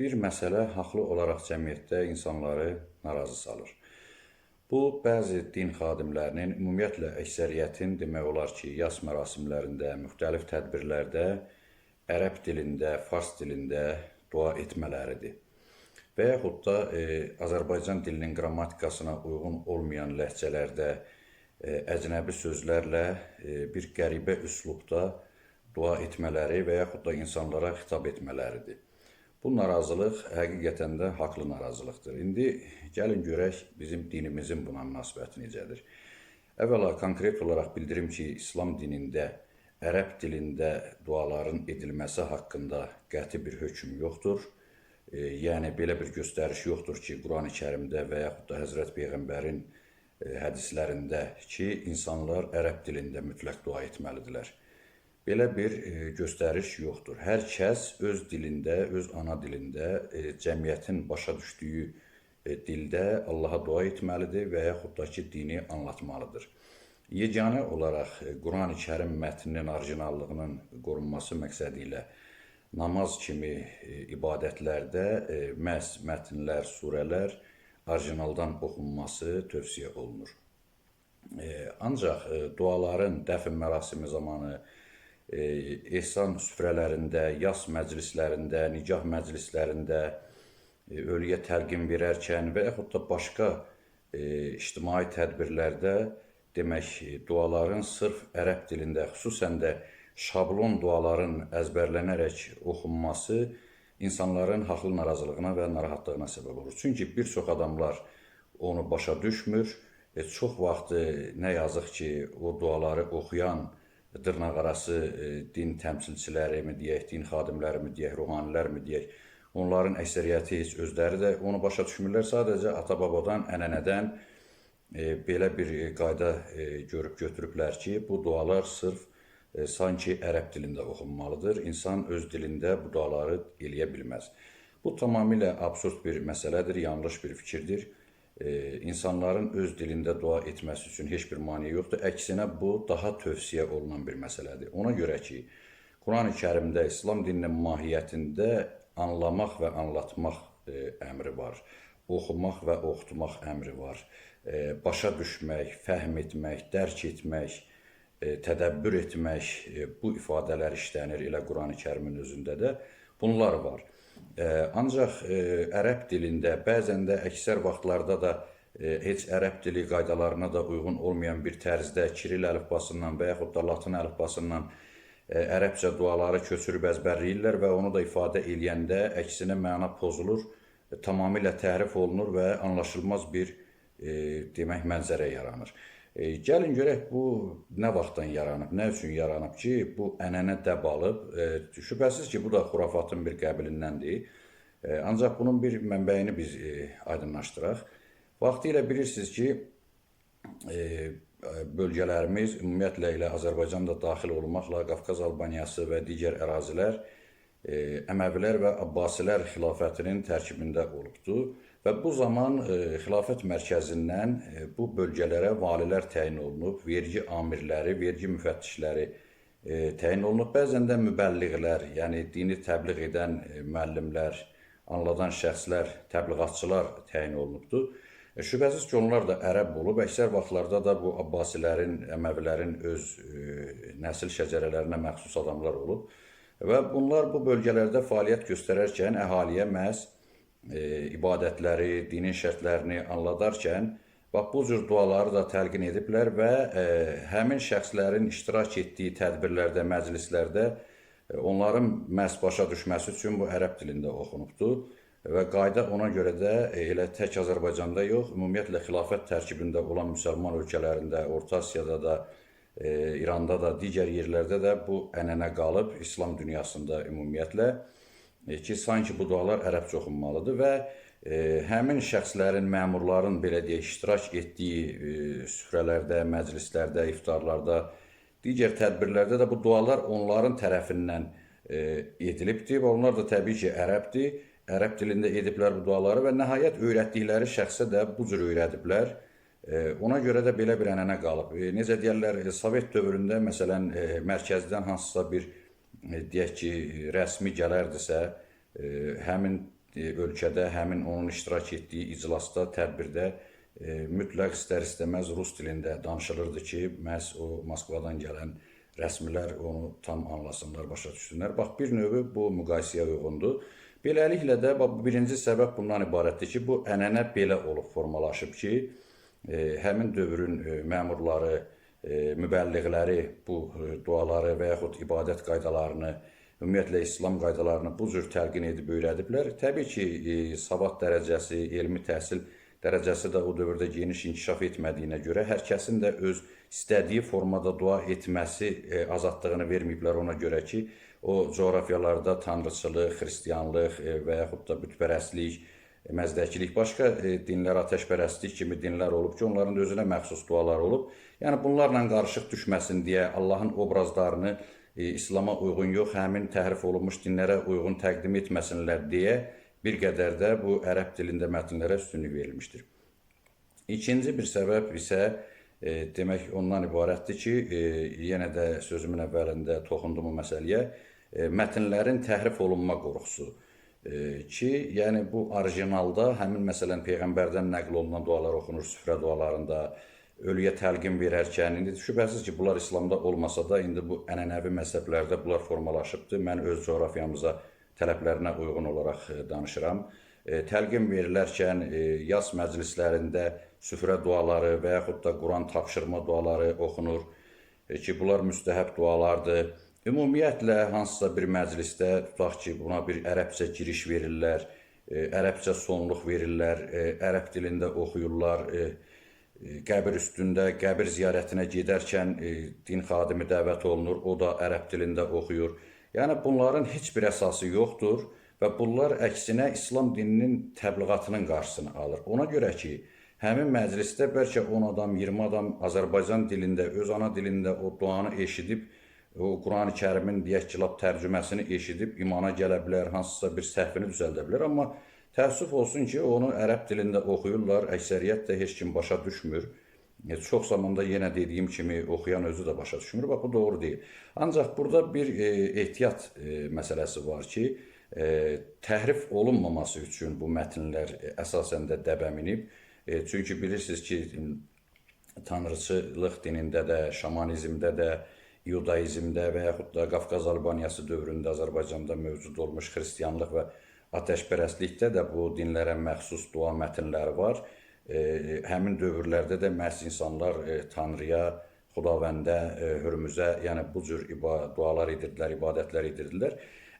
Bir məsələ haqlı olaraq cəmiyyətdə insanları narazı salır. Bu, bəzi din xadimlərinin, ümumiyyətlə əksəriyyətin demək olar ki, yas mərasimlərində, müxtəlif tədbirlərdə ərəb dilində, fars dilində dua etmələridir. Və yaxud da Azərbaycan dilinin qrammatikasına uyğun olmayan ləhcələrdə əcnəbi sözlərlə bir qəribə üslubda dua etmələri və yaxud da insanlara xitab etmələridir. Bu narazılıq həqiqətən də haqlı narazılıqdır. İndi gəlin görək bizim dinimizin buna münasibəti necədir. Əvvəla konkret olaraq bildirim ki, İslam dinində ərəb dilində duaların edilməsi haqqında qəti bir hökm yoxdur. Yəni belə bir göstəriş yoxdur ki, Quran-ı Kərimdə və yaxud da Həzrət Peyğəmbərin hədislərində ki, insanlar ərəb dilində mütləq dua etməlidirlər. Belə bir göstəriş yoxdur. Hər kəs öz dilində, öz ana dilində, cəmiyyətin başa düşdüyü dildə Allaha dua etməlidir və yaxud da ki, dini anlatmalıdır. Yeganə olaraq Quran-ı Kərim mətninin orijinallığının qorunması məqsədi ilə namaz kimi ibadətlərdə məhz mətnlər, surələr orijinaldan oxunması tövsiyə olunur. Ancaq duaların dəfn mərasimi zamanı, ehsan süfrələrində, yas məclislərində, nicah məclislərində, ölüyə təlqin verərkən və yaxud da başqa ictimai tədbirlərdə demək, duaların sırf ərəb dilində, xüsusən də şablon duaların əzbərlənərək oxunması insanların haqlı narazılığına və narahatlığına səbəb olur. Çünki bir çox adamlar onu başa düşmür. Çox vaxtı nə yazıq ki, o duaları oxuyan dırnaqarası din təmsilçiləri mi deyək, din xadimləri mi deyək, ruhanilər mi deyək, onların əksəriyyəti heç özləri də onu başa düşmürlər. Sadəcə ata-babadan, ənənədən belə bir qayda görüb götürüblər ki, bu dualar sırf sanki ərəb dilində oxunmalıdır. İnsan öz dilində bu duaları eləyə bilməz. Bu tamamilə absurd bir məsələdir, yanlış bir fikirdir. İnsanların öz dilində dua etməsi üçün heç bir maneə yoxdur. Əksinə bu daha tövsiyə olunan bir məsələdir. Ona görə ki, Quran-ı Kərimdə, İslam dininin mahiyyətində anlamaq və anlatmaq əmri var. Oxumaq və oxutmaq əmri var. Başa düşmək, fəhm etmək, dərk etmək, tədəbbür etmək, bu ifadələr işlənir elə Quran-ı Kərimin özündə də bunlar var. Ancaq ərəb dilində, bəzən də əksər vaxtlarda da heç ərəb dili qaydalarına da uyğun olmayan bir tərzdə Kiril əlifbasından və yaxud da Latın əlifbasından ərəbcə duaları köçürüb əzbərləyirlər və onu da ifadə eləyəndə əksinə məna pozulur, tamamilə təhrif olunur və anlaşılmaz bir demək mənzərə yaranır. Gəlin görək bu nə vaxtdan yaranıb, nə üçün yaranıb ki, bu ənənə dəb alıb. Şübhəsiz ki, bu da xurafatın bir qəbilindəndir. Ancaq bunun bir mənbəyini biz aydınlaşdıraq. Vaxtilə bilirsiniz ki, bölgələrimiz, ümumiyyətlə ilə Azərbaycan da daxil olmaqla Qafqaz Albaniyası və digər ərazilər Əməvilər və Abbasilər xilafətinin tərkibində olubdur. Və bu zaman xilafət mərkəzindən bu bölgələrə valilər təyin olunub, vergi amirləri, vergi müfəttişləri təyin olunub. Bəzən də mübəlliğlər, yəni dini təbliğ edən müəllimlər, anladan şəxslər, təbliğatçılar təyin olunubdur. Şübhəsiz ki, onlar da ərəb olub. Əksər vaxtlarda da bu Abbasilərin, Əməvilərin öz nəsil şəcərələrinə məxsus adamlar olub. Və bunlar bu bölgələrdə fəaliyyət göstərərkən əhaliyə məhz ibadətləri, dinin şərtlərini anladarkən bu cür duaları da təlqin ediblər və həmin şəxslərin iştirak etdiyi tədbirlərdə, məclislərdə onların məhz başa düşməsi üçün bu ərəb dilində oxunubdur. Və qayda ona görə də elə tək Azərbaycanda yox, ümumiyyətlə xilafət tərkibində olan müsəlman ölkələrində, Orta Asiyada da, İranda da, digər yerlərdə də bu ənənə qalıb, İslam dünyasında ümumiyyətlə ki, sanki bu dualar ərəbcə oxunmalıdır və həmin şəxslərin, məmurların belə deyək, iştirak etdiyi süfrələrdə, məclislərdə, iftarlarda, digər tədbirlərdə də bu dualar onların tərəfindən edilibdir və onlar da təbii ki, ərəbdir. Ərəb dilində ediblər bu duaları və nəhayət öyrətdikləri şəxsə də bu cür öyrədiblər. Ona görə də belə bir ənənə qalıb. Necə deyərlər, Sovet dövründə məsələn mərkəzdən hansısa bir deyək ki, rəsmi gələrdisə, həmin ölkədə həmin onun iştirak etdiyi iclasda, tədbirdə mütləq istər-istəməz rus dilində danışılırdı ki, məhz o Moskvadan gələn rəsmilər onu tam anlasınlar, başa düşsünlər. Bax, bir növü bu müqayisəyə uyğundur. Beləliklə də birinci səbəb bundan ibarətdir ki, bu ənənə belə olub formalaşıb ki, həmin dövrün məmurları, mübəlliğləri bu duaları və yaxud ibadət qaydalarını, ümumiyyətlə İslam qaydalarını bu cür təlqin edib öyrədiblər. Təbii ki, savad dərəcəsi, elmi təhsil dərəcəsi də o dövrdə geniş inkişaf etmədiyinə görə hər kəsin də öz istədiyi formada dua etməsi azadlığını verməyiblər ona görə ki, o coğrafyalarda tanrıçılıq, xristianlıq və yaxud da bütpərəstlik, məzdəkilik, başqa dinlər, atəşpərəstlik kimi dinlər olub ki, onların özünə məxsus dualar olub. Yəni, bunlarla qarışıq düşməsin deyə Allahın obrazlarını İslama uyğun yox, həmin təhrif olunmuş dinlərə uyğun təqdim etməsinlər deyə bir qədər də bu ərəb dilində mətnlərə üstünlük verilmişdir. İkinci bir səbəb isə demək ondan ibarətdir ki, yenə də sözümün əvvəlində toxundum bu məsələyə, mətnlərin təhrif olunma qorxusu ki, yəni bu orijinalda həmin məsələn Peyğəmbərdən nəql olunan dualar oxunur süfrə dualarında, ölüyə təlqin verərkən, indi şübhəsiz ki, bunlar İslamda olmasa da, indi bu ənənəvi məzhəblərdə bunlar formalaşıbdır. Mən öz coğrafiyamıza tələblərinə uyğun olaraq danışıram. Təlqin verilərkən yas məclislərində süfrə duaları və yaxud da Quran tapşırma duaları oxunur ki, bunlar müstəhəb dualardır. Ümumiyyətlə, hansısa bir məclisdə tutaq ki, buna bir ərəbcə giriş verirlər, ərəbcə sonluq verirlər, ərəb dilində oxuyurlar, qəbir üstündə, qəbir ziyarətinə gedərkən din xadimi dəvət olunur, o da ərəb dilində oxuyur. Yəni, bunların heç bir əsası yoxdur və bunlar əksinə İslam dininin təbliğatının qarşısını alır. Ona görə ki, həmin məclisdə bəlkə 10 adam, 20 adam Azərbaycan dilində, öz ana dilində o duanı eşidib, o Quran-ı Kərimin deyək ki, tərcüməsini eşidib imana gələ bilər, hansısa bir səhvini düzəldə bilər. Amma təəssüf olsun ki, onu ərəb dilində oxuyurlar, əksəriyyət də heç kim başa düşmür. Çox zamanda yenə dediyim kimi oxuyan özü də başa düşmür. Bax, bu doğru deyil. Ancaq burada bir ehtiyat məsələsi var ki, təhrif olunmaması üçün bu mətnlər əsasən də dəbəminib. Çünki bilirsiniz ki, tanrıçılıq dinində də, şamanizmdə də, iudaizmdə və yaxud da Qafqaz Albaniyası dövründə Azərbaycanda mövcud olmuş xristianlıq və atəşpərəstlikdə də bu dinlərə məxsus dua mətnləri var. Həmin dövrlərdə də məhz insanlar Tanrıya, Xudavəndə, Hürmüzə, yəni bu cür dualar edirdilər, ibadətlər edirdilər.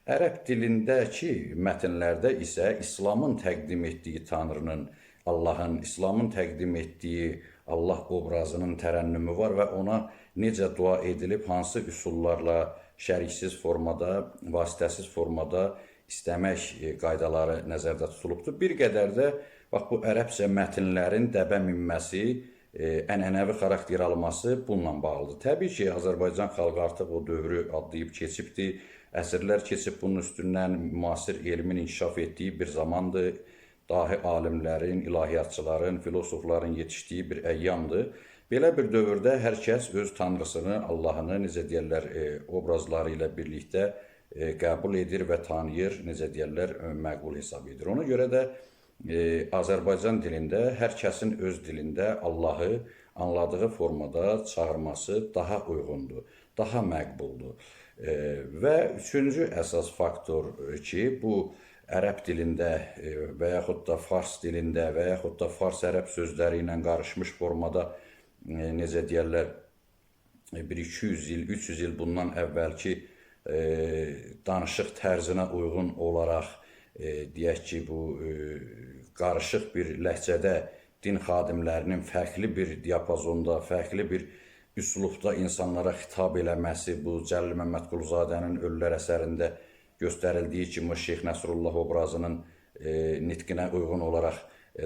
Ərəb dilindəki mətnlərdə isə İslamın təqdim etdiyi Tanrının, Allahın, İslamın təqdim etdiyi Allah obrazının tərənnümü var və ona necə dua edilib, hansı üsullarla, şəriksiz formada, vasitəsiz formada istəmək qaydaları nəzərdə tutulubdur. Bir qədər də bax, bu ərəbcə mətnlərin dəbə minməsi, ənənəvi xarakter alması bununla bağlıdır. Təbii ki, Azərbaycan xalqı artıq o dövrü adlayıb keçibdir. Əsrlər keçib bunun üstündən müasir elmin inkişaf etdiyi bir zamandır. Dahi alimlərin, ilahiyyatçıların, filosofların yetişdiyi bir əyyamdır. Belə bir dövrdə hər kəs öz tanrısını, Allahını, necə deyərlər, obrazları ilə birlikdə qəbul edir və tanıyır, necə deyərlər, məqbul hesab edir. Ona görə də Azərbaycan dilində hər kəsin öz dilində Allahı anladığı formada çağırması daha uyğundur, daha məqbuldur. Və üçüncü əsas faktor ki, bu ərəb dilində və yaxud da fars dilində və yaxud da fars-ərəb sözləri ilə qarışmış formada, necə deyərlər, bir 200 il, 300 il bundan əvvəlki danışıq tərzinə uyğun olaraq, deyək ki, bu qarışıq bir ləhcədə din xadimlərinin fərqli bir diapazonda, fərqli bir üslubda insanlara xitab eləməsi, bu Cəlil Məmmədquluzadənin Ölülər əsərində göstərildiyi kimi Şeyx Nəsrullah obrazının nitqinə uyğun olaraq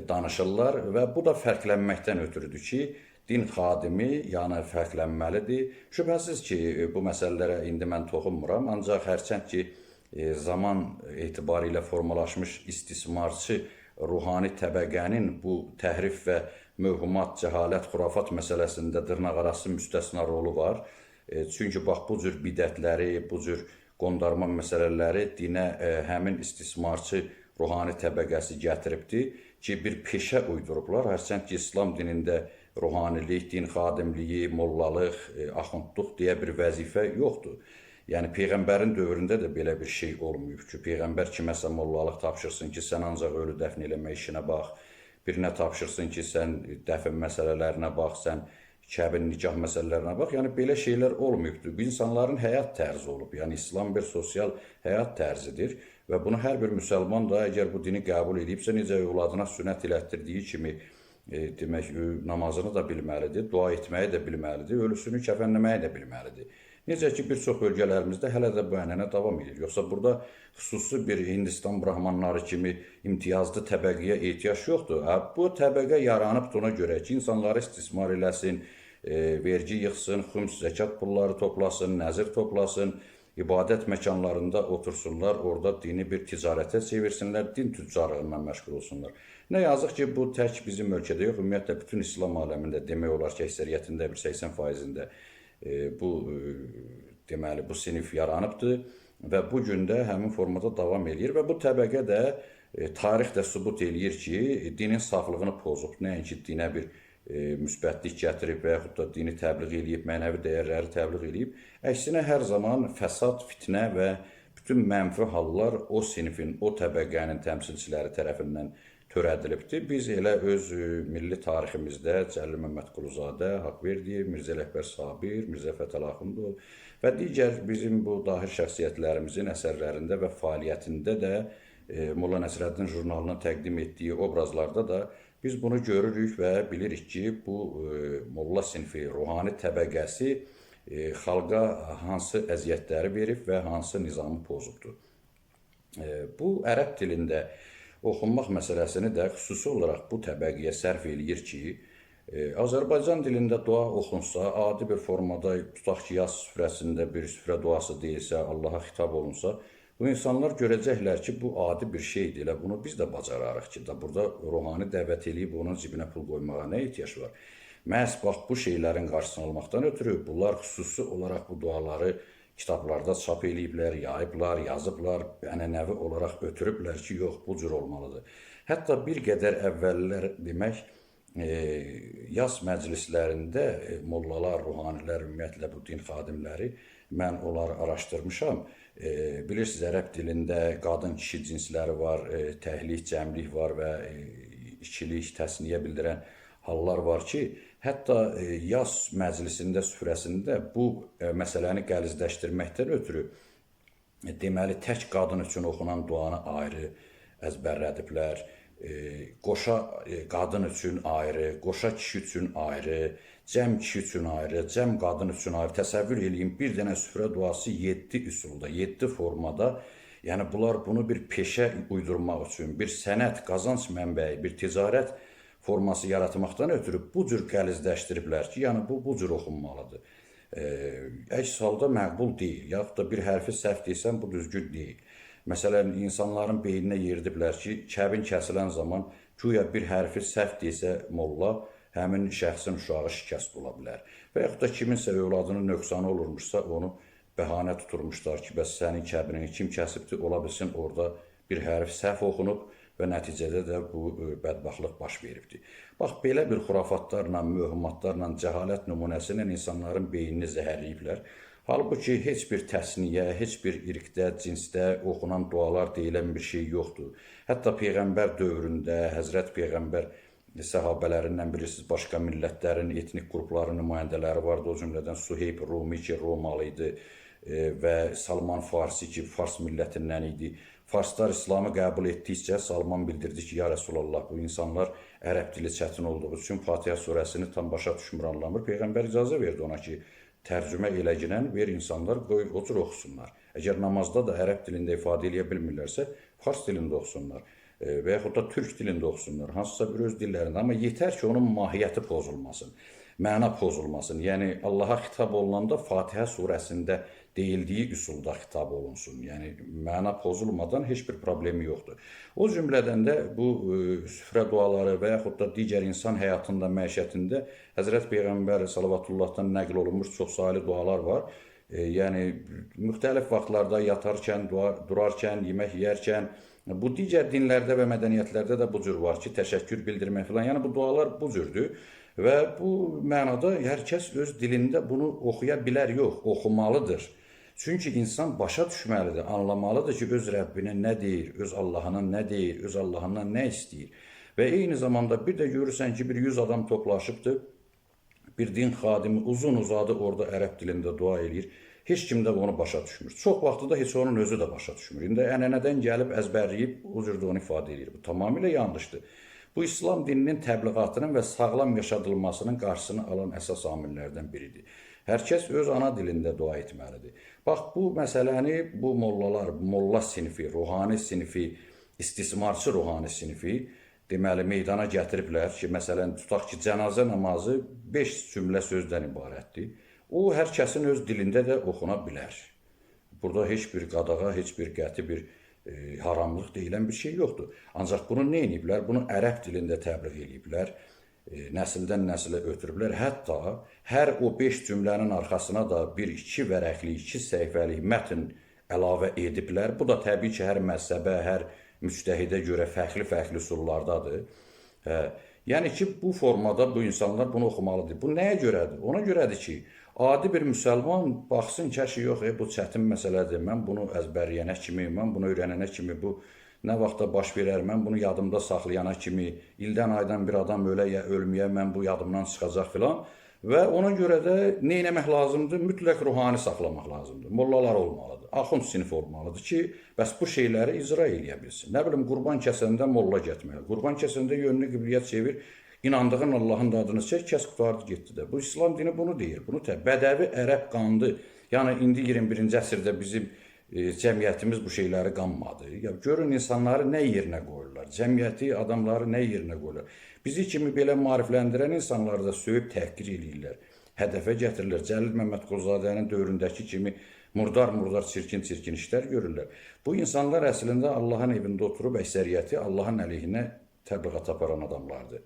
danışırlar və bu da fərqlənməkdən ötürüdür ki, din xadimi yəni fərqlənməlidir. Şübhəsiz ki, bu məsələlərə indi mən toxunmuram, ancaq hərçənd ki, zaman etibarilə formalaşmış istismarçı ruhani təbəqənin bu təhrif və mövhumat, cəhalət, xurafat məsələsində dırnaqarası müstəsna rolu var. Çünki bax, bu cür bidətləri, bu cür qondarma məsələləri dinə həmin istismarçı ruhani təbəqəsi gətiribdir ki, bir peşə uydurublar. Hərçənd ki, İslam dinində ruhanilik, din xadimliyi, mollalıq, axundluq deyə bir vəzifə yoxdur. Yəni Peyğəmbərin dövründə də belə bir şey olmayıb ki, Peyğəmbər kiməsə mollalıq tapşırsın ki, sən ancaq ölü dəfn eləmək işinə bax, birinə tapşırsın ki, sən dəfn məsələlərinə bax, sən kəbin nikah məsələlərinə bax. Yəni belə şeylər olmayıbdır. Bu insanların həyat tərzi olub. Yəni İslam bir sosial həyat tərzidir və bunu hər bir müsəlman da əgər bu dini qəbul edibsə, necə övladına sünnət elətdirdiyi kimi demək namazını da bilməlidir, dua etməyi də bilməlidir, ölüsünü kəfənləməyi də bilməlidir. Necə ki, bir çox bölgələrimizdə hələ də bu ənənə davam edir. Yoxsa burada xüsusi bir Hindistan brahmanları kimi imtiyazlı təbəqəyə ehtiyac yoxdur. Bu təbəqə yaranıbdır ona görə ki, insanları istismar eləsin, vergi yığsın, xüms zəkat pulları toplasın, nəzir toplasın, ibadət məkanlarında otursunlar, orada dini bir ticarətə çevirsinlər, din tüccarlığından məşğul olsunlar. Nə yazıq ki, bu tək bizim ölkədə yox, ümumiyyətlə bütün İslam aləmində demək olar ki, əksəriyyətində bir 80%-ində bu deməli bu sinif yaranıbdır və bu gün də həmin formada davam edir və bu təbəqə də tarix də sübut eləyir ki, dinin saflığını pozub, nəinki dinə bir müsbətlik gətirib və yaxud da dini təbliğ eləyib, mənəvi dəyərləri təbliğ eləyib. Əksinə hər zaman fəsad, fitnə və bütün mənfi hallar o sinifin, o təbəqənin təmsilçiləri tərəfindən törədilibdir. Biz elə öz milli tariximizdə Cəlil Məmmədquluzadə, Haqverdiyev, Mirzə Ələkbər Sabir, Mirzə Fətəli Axundov və digər bizim bu dahir şəxsiyyətlərimizin əsərlərində və fəaliyyətində də Molla Nəsrəddin jurnalının təqdim etdiyi obrazlarda da biz bunu görürük və bilirik ki, bu molla sinfi, ruhani təbəqəsi xalqa hansı əziyyətləri verib və hansı nizamı pozubdur. Bu ərəb dilində oxunmaq məsələsini də xüsusi olaraq bu təbəqəyə sərf eləyir ki, Azərbaycan dilində dua oxunsa, adi bir formada, tutaq ki, yaz süfrəsində bir süfrə duası deyilsə, Allaha xitab olunsa, bu insanlar görəcəklər ki, bu adi bir şeydir. Elə bunu biz də bacararıq ki, burada ruhani dəvət eləyib onun cibinə pul qoymağa nə ehtiyac var? Məhz bax bu şeylərin qarşısını almaqdan ötürü bunlar xüsusi olaraq bu duaları kitablarda çap eləyiblər, yayıblar, yazıblar, ənənəvi olaraq ötürüblər ki, yox, bu cür olmalıdır. Hətta bir qədər əvvəllər demək, yaz məclislərində mollalar, ruhanilər, ümumiyyətlə bu din xadimləri, mən onları araşdırmışam. Bilirsiniz, ərəb dilində qadın-kişi cinsləri var, təhlik, cəmlik var və ikilik, təsniyə bildirən hallar var ki, hətta yaz məclisində, süfrəsində bu məsələni qəlizləşdirməkdən ötürü deməli, tək qadın üçün oxunan duanı ayrı əzbərlədiblər, qoşa qadın üçün ayrı, qoşa kişi üçün ayrı, cəm kişi üçün ayrı, cəm qadın üçün ayrı. Təsəvvür eləyin, bir dənə süfrə duası 7 üsulda, 7 formada, yəni bunlar bunu bir peşə uydurmaq üçün, bir sənət, qazanc mənbəyi, bir ticarət forması yaratmaqdan ötürü bu cür qəlizləşdiriblər ki, yəni bu cür oxunmalıdır. Əks halda məqbul deyil, yaxud da bir hərfi səhv deyilsən, bu düzgün deyil. Məsələn, insanların beyninə yeridiblər ki, kəbin kəsilən zaman güya bir hərfi səhv deyilsə molla, həmin şəxsin uşağı şikəst ola bilər. Və yaxud da kiminsə övladının nöqsanı olurmuşsa, onu bəhanə tuturmuşlar ki, bəs sənin kəbini kim kəsibdir, ola bilsin orada bir hərf səhv oxunub və nəticədə də bu bədbaxtlıq baş veribdir. Bax, belə bir xurafatlarla, möhümatlarla, cəhalət nümunəsi ilə insanların beynini zəhərləyiblər. Halbuki heç bir təsniyə, heç bir irqdə, cinsdə oxunan dualar deyilən bir şey yoxdur. Hətta Peyğəmbər dövründə, Həzrət Peyğəmbər səhabələrindən bilirsiniz, başqa millətlərin, etnik qrupların nümayəndələri vardı, o cümlədən Suheyb Rumi ki, Romalı idi və Salman Farsi ki, Fars millətindən idi. Farslar İslamı qəbul etdikcə Salman bildirdi ki, ya Rəsulallah, bu insanlar ərəb dili çətin olduğu üçün Fatihə surəsini tam başa düşmür, anlamır. Peyğəmbər icazə verdi ona ki, tərcümə eləginən ver insanlar, qoy o cür oxusunlar. Əgər namazda da ərəb dilində ifadə eləyə bilmirlərsə, fars dilində oxusunlar və yaxud da türk dilində oxusunlar, hansısa bir öz dillərində. Amma yetər ki, onun mahiyyəti pozulmasın, məna pozulmasın. Yəni, Allaha xitab olunanda Fatihə surəsində deyildiyi üsulda xitab olunsun. Yəni, məna pozulmadan heç bir problemi yoxdur. O cümlədən də bu süfrə duaları və yaxud da digər insan həyatında, məişətində Həzrət Peyğəmbər Salavatullahdan nəql olunmuş çox saylı dualar var. Yəni, müxtəlif vaxtlarda yatarkən, durarkən, yemək yeyərkən, Bu digər dinlərdə və mədəniyyətlərdə də bu cür var ki, təşəkkür bildirmək filan. Yəni bu dualar bu cürdür və bu mənada hər kəs öz dilində bunu oxuya bilər, yox, oxumalıdır. Çünki insan başa düşməlidir, anlamalıdır ki, öz Rəbbinə nə deyir, öz Allahına nə deyir, öz Allahından nə istəyir. Və eyni zamanda bir də görürsən ki, bir 100 adam toplaşıbdır, bir din xadimi uzun uzadı orada ərəb dilində dua eləyir. Heç kim də onu başa düşmür. Çox vaxtı da heç onun özü də başa düşmür. İndi ənənədən gəlib əzbərləyib o cürdə onu ifadə edir. Bu tamamilə yanlışdır. Bu İslam dininin təbliğatının və sağlam yaşadılmasının qarşısını alan əsas amillərdən biridir. Hər kəs öz ana dilində dua etməlidir. Bax, bu məsələni bu mollalar, molla sinifi, ruhani sinifi, istismarçı ruhani sinifi deməli meydana gətiriblər ki, məsələn, tutaq ki, cənazə namazı 5 cümlə sözdən ibarətdir. O, hər kəsin öz dilində də oxuna bilər. Burada heç bir qadağa, heç bir qəti bir haramlıq deyilən bir şey yoxdur. Ancaq bunu nə ediblər? Bunu ərəb dilində təbliğ ediblər, nəsildən nəsilə ötürüblər. Hətta hər o 5 cümlənin arxasına da bir 2 vərəqli, 2 səhifəlik mətn əlavə ediblər. Bu da təbii ki, hər məzhəbə, hər müctəhidə görə fərqli-fərqli üsullardadır. Yəni ki, bu formada bu insanlar bunu oxumalıdır. Bu nəyə görədir? Ona görədir ki, adi bir müsəlman baxsın ki, yox, bu çətin məsələdir, mən bunu əzbərləyənə kimi, mən bunu öyrənənə kimi, bu nə vaxtda baş verər, mən bunu yadımda saxlayana kimi, ildən aydan bir adam ölə ya ölməyə, mən bu yadımdan çıxacaq filan. Və ona görə də nə etmək lazımdır? Mütləq ruhani saxlamaq lazımdır. Mollalar olmalıdır, axund sinifi olmalıdır ki, bəs bu şeyləri icra eləyə bilsin. Nə bilim, qurban kəsəndə molla getməli, qurban kəsəndə yönünü qibliyyət çevir, İnandığın Allahın adını çək, kəs qutardı getdi də. Bu İslam dini bunu deyir. Bunu bədəvi ərəb qandı. Yəni indi 21-ci əsrdə bizim cəmiyyətimiz bu şeyləri qanmadı. Ya görün insanları nə yerinə qoyurlar. Cəmiyyəti, adamları nə yerinə qoyurlar. Bizi kimi belə maarifləndirən insanları da söyüb təhqir eləyirlər. Hədəfə gətirirlər. Cəlil Məmmədquluzadənin dövründəki kimi murdar-murdar, çirkin-çirkin işlər görürlər. Bu insanlar əslində Allahın evində oturub əksəriyyəti Allahın əleyhinə təbliğat aparan adamlardır.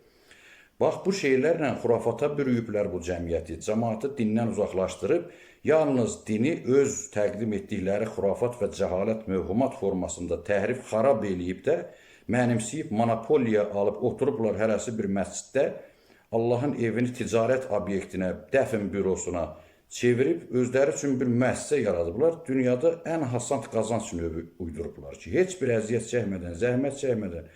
Bax, bu şeylərlə xurafata bürüyüblər bu cəmiyyəti, cəmaatı dindən uzaqlaşdırıb, yalnız dini öz təqdim etdikləri xurafat və cəhalət mövhumat formasında təhrif xarab eləyib də, mənimsəyib, monopoliya alıb, oturublar hərəsi bir məsciddə, Allahın evini ticarət obyektinə, dəfn bürosuna çevirib, özləri üçün bir müəssisə yaradıblar, dünyada ən hasant qazanc növü uydurublar ki, heç bir əziyyət çəkmədən, zəhmət çəkmədən,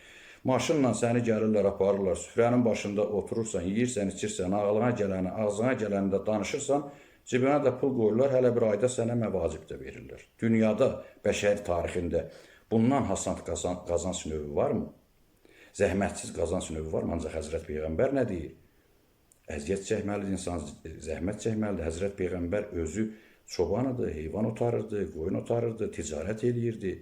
maşınla səni gəlirlər, aparırlar, süfrənin başında oturursan, yeyirsən, içirsən, ağlına gələni, ağzına gələni də danışırsan, cibinə də pul qoyurlar, hələ bir ayda sənə məvacib də verirlər. Dünyada, bəşəri tarixində bundan hasant qazanc növü varmı? Zəhmətsiz qazanc növü varmı? Ancaq Həzrət Peyğəmbər nə deyir? Əziyyət çəkməlidir, insan zəhmət çəkməlidir. Həzrət Peyğəmbər özü çobanıdır, heyvan otarırdı, qoyun otarırdı, ticarət eləyirdi.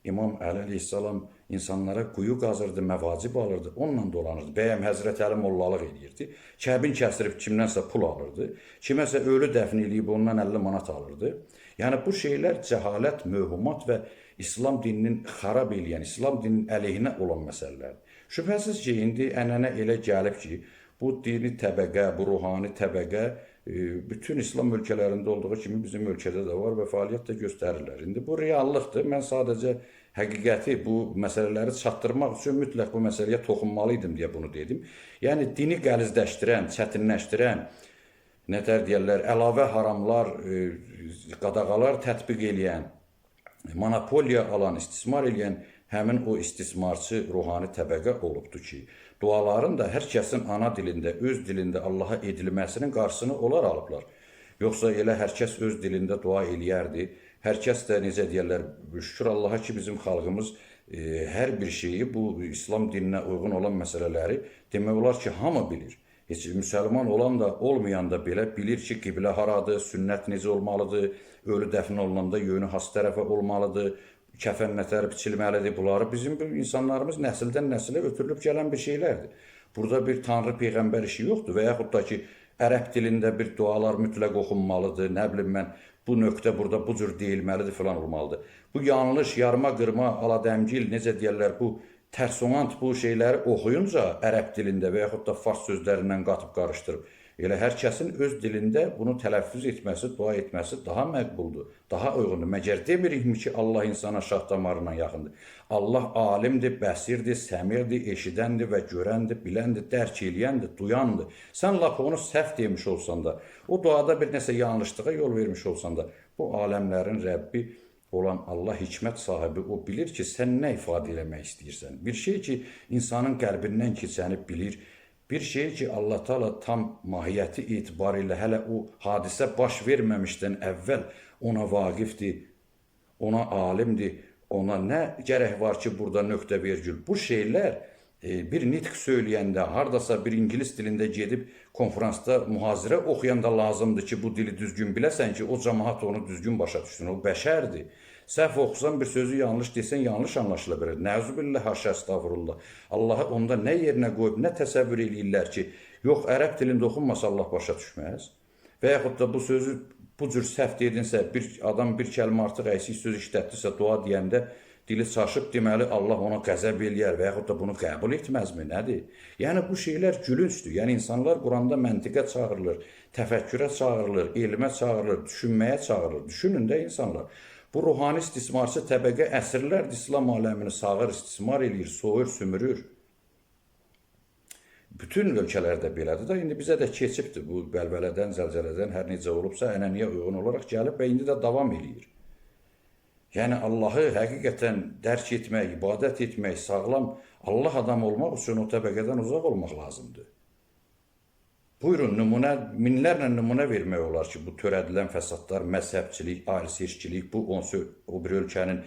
İmam Əli əleyhissalam insanlara quyu qazırdı, məvacib alırdı, onunla dolanırdı. Bəyəm Həzrət Əli mollalıq edirdi. Kəbin kəsirib kimdənsə pul alırdı. Kiməsə ölü dəfn eləyib ondan 50 manat alırdı. Yəni bu şeylər cəhalət, mövhumat və İslam dininin xarab eləyən, İslam dininin əleyhinə olan məsələlərdir. Şübhəsiz ki, indi ənənə elə gəlib ki, bu dini təbəqə, bu ruhani təbəqə bütün İslam ölkələrində olduğu kimi bizim ölkədə də var və fəaliyyət də göstərirlər. İndi bu reallıqdır. Mən sadəcə həqiqəti, bu məsələləri çatdırmaq üçün mütləq bu məsələyə toxunmalıydım deyə bunu dedim. Yəni dini qəlizləşdirən, çətinləşdirən, nətər deyərlər, əlavə haramlar, qadağalar tətbiq eləyən, monopoliya alan, istismar eləyən həmin o istismarçı ruhani təbəqə olubdur ki, duaların da hər kəsin ana dilində, öz dilində Allaha edilməsinin qarşısını onlar alıblar. Yoxsa elə hər kəs öz dilində dua eləyərdi. Hər kəs də necə deyərlər, şükür Allaha ki, bizim xalqımız hər bir şeyi, bu İslam dininə uyğun olan məsələləri demək olar ki, hamı bilir. Heç müsəlman olan da, olmayan da belə bilir ki, qiblə haradır, sünnət necə olmalıdır, ölü dəfn olunanda yönü has tərəfə olmalıdır, kəfən nətər biçilməlidir. Bunları bizim insanlarımız nəsildən nəsilə ötürülüb gələn bir şeylərdir. Burada bir Tanrı Peyğəmbər işi yoxdur və yaxud da ki, ərəb dilində bir dualar mütləq oxunmalıdır, nə bilim mən, bu nöqtə burada bu cür deyilməlidir filan olmalıdır. Bu yanlış, yarma, qırma, aladəmgil, necə deyərlər, bu tərsonant bu şeyləri oxuyunca ərəb dilində və yaxud da fars sözlərindən qatıb qarışdırıb, Elə hər kəsin öz dilində bunu tələffüz etməsi, dua etməsi daha məqbuldur, daha uyğundur. Məgər demirikmi ki, Allah insana şah damarından yaxındır. Allah alimdir, bəsirdir, səmirdir, eşidəndir və görəndir, biləndir, dərk eləyəndir, duyandır. Sən lap onu səhv demiş olsan da, o duada bir nəsə yanlışlığa yol vermiş olsan da, bu aləmlərin Rəbbi olan Allah hikmət sahibi, o bilir ki, sən nə ifadə eləmək istəyirsən. Bir şey ki, insanın qəlbindən keçəni bilir. Bir şey ki, Allah Teala tam mahiyyəti etibarilə hələ o hadisə baş verməmişdən əvvəl ona vaqifdir, ona alimdir, ona nə gərək var ki, burada nöqtə vergül. Bu şeylər bir nitq söyləyəndə, hardasa bir ingilis dilində gedib konferansda mühazirə oxuyanda lazımdır ki, bu dili düzgün biləsən ki, o cəmaat onu düzgün başa düşsün. O bəşərdir. Səhv oxusan bir sözü yanlış desən yanlış anlaşıla bilər. Nəuzubillah, haşa, estağfurullah. Allahı onda nə yerinə qoyub, nə təsəvvür eləyirlər ki, yox, ərəb dilində oxunmasa Allah başa düşməz. Və yaxud da bu sözü bu cür səhv dedinsə, bir adam bir kəlmə artıq əksik söz işlətdirsə, dua deyəndə dili çaşıb, deməli Allah ona qəzəb eləyər və yaxud da bunu qəbul etməzmi, nədir? Yəni bu şeylər gülüncdür. Yəni insanlar Quranda məntiqə çağırılır, təfəkkürə çağırılır, elmə çağırılır, düşünməyə çağırılır. Düşünün də insanlar. Bu ruhani istismarçı təbəqə əsrlərdir İslam aləmini sağır, istismar eləyir, soğur, sümürür. Bütün ölkələrdə belədir də, indi bizə də keçibdir bu bəlbələdən, zəlzələdən, hər necə olubsa, ənənəyə uyğun olaraq gəlib və indi də davam eləyir. Yəni Allahı həqiqətən dərk etmək, ibadət etmək, sağlam, Allah adam olmaq üçün o təbəqədən uzaq olmaq lazımdır. Buyurun, minlərlə nümunə vermək olar ki, bu törədilən fəsadlar, məzhəbçilik, ayrı-seçkilik, bu o bir ölkənin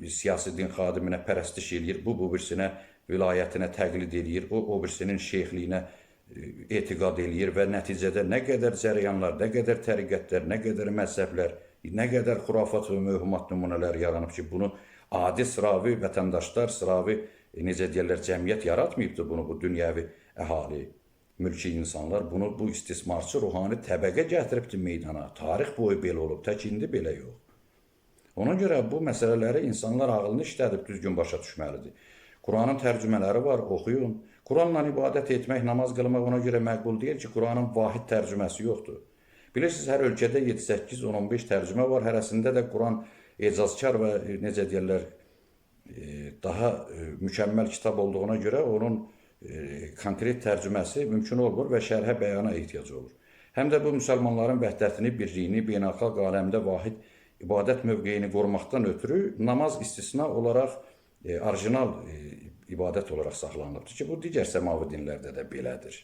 siyasi din xadiminə pərəstiş eləyir, bu birisinə vilayətinə təqlid eləyir, o birisinin şeyxliyinə etiqad eləyir və nəticədə nə qədər cərəyanlar, nə qədər təriqətlər, nə qədər məzhəblər, nə qədər xurafat və möhumat nümunələr yaranıb ki, bunu adi sıravi vətəndaşlar, sıravi necə deyirlər, cəmiyyət yaratmayıbdır bunu, bu dünyəvi əhali. Mülki insanlar bunu bu istismarçı ruhani təbəqə gətiribdir meydana. Tarix boyu belə olub, tək indi belə yox. Ona görə bu məsələləri insanlar ağlını işlədib düzgün başa düşməlidir. Quranın tərcümələri var, oxuyun. Quranla ibadət etmək, namaz qılmaq ona görə məqbul deyil ki, Quranın vahid tərcüməsi yoxdur. Bilirsiniz, hər ölkədə 7, 8, 10, 15 tərcümə var. Hərəsində də Quran ecazkar və necə deyirlər, daha mükəmməl kitab olduğuna görə onun konkret tərcüməsi mümkün olmur və şərhə bəyana ehtiyac olur. Həm də bu müsəlmanların vəhdətini, birliyini, beynəlxalq aləmdə vahid ibadət mövqeyini qorumaqdan ötürü namaz istisna olaraq orijinal ibadət olaraq saxlanılıbdır ki, bu digər səmavi dinlərdə də belədir.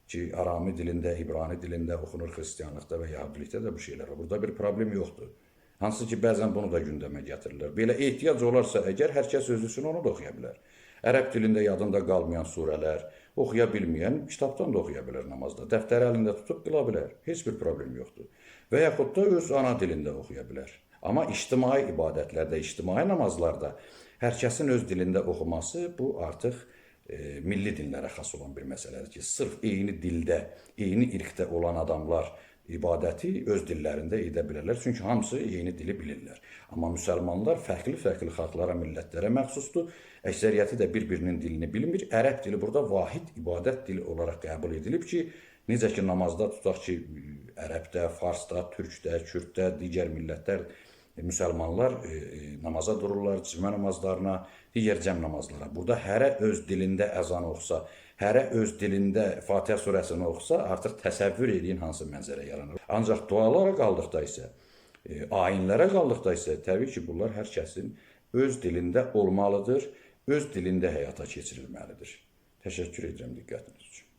Ki, arami dilində, İbrani dilində oxunur xristiyanlıqda və yahudilikdə də bu şeylər var. Burada bir problem yoxdur. Hansı ki, bəzən bunu da gündəmə gətirirlər. Belə ehtiyac olarsa əgər, hər kəs özü üçün onu da oxuya bilər. Ərəb dilində yadında qalmayan surələr, oxuya bilməyən kitabdan da oxuya bilər namazda. Dəftəri əlində tutub qıla bilər. Heç bir problem yoxdur. Və yaxud da öz ana dilində oxuya bilər. Amma ictimai ibadətlərdə, ictimai namazlarda hər kəsin öz dilində oxuması bu artıq milli dinlərə xas olan bir məsələdir ki, sırf eyni dildə, eyni irqdə olan adamlar ibadəti öz dillərində edə bilərlər. Çünki hamısı eyni dili bilirlər. Amma müsəlmanlar fərqli-fərqli xalqlara, millətlərə məxsusdur. Əksəriyyəti də bir-birinin dilini bilmir. Ərəb dili burada vahid ibadət dili olaraq qəbul edilib ki, necə ki namazda tutaq ki, ərəbdə, farsda, türkdə, kürddə, digər millətlər, müsəlmanlar namaza dururlar, cümə namazlarına, digər cəm namazlara. Burada hərə öz dilində əzan oxusa, hərə öz dilində Fatihə surəsini oxusa, artıq təsəvvür edin hansı mənzərə yaranır. Ancaq dualara qaldıqda isə, ayinlərə qaldıqda isə, təbii ki, bunlar hər kəsin öz dilində olmalıdır, öz dilində həyata keçirilməlidir. Təşəkkür edirəm diqqətiniz üçün.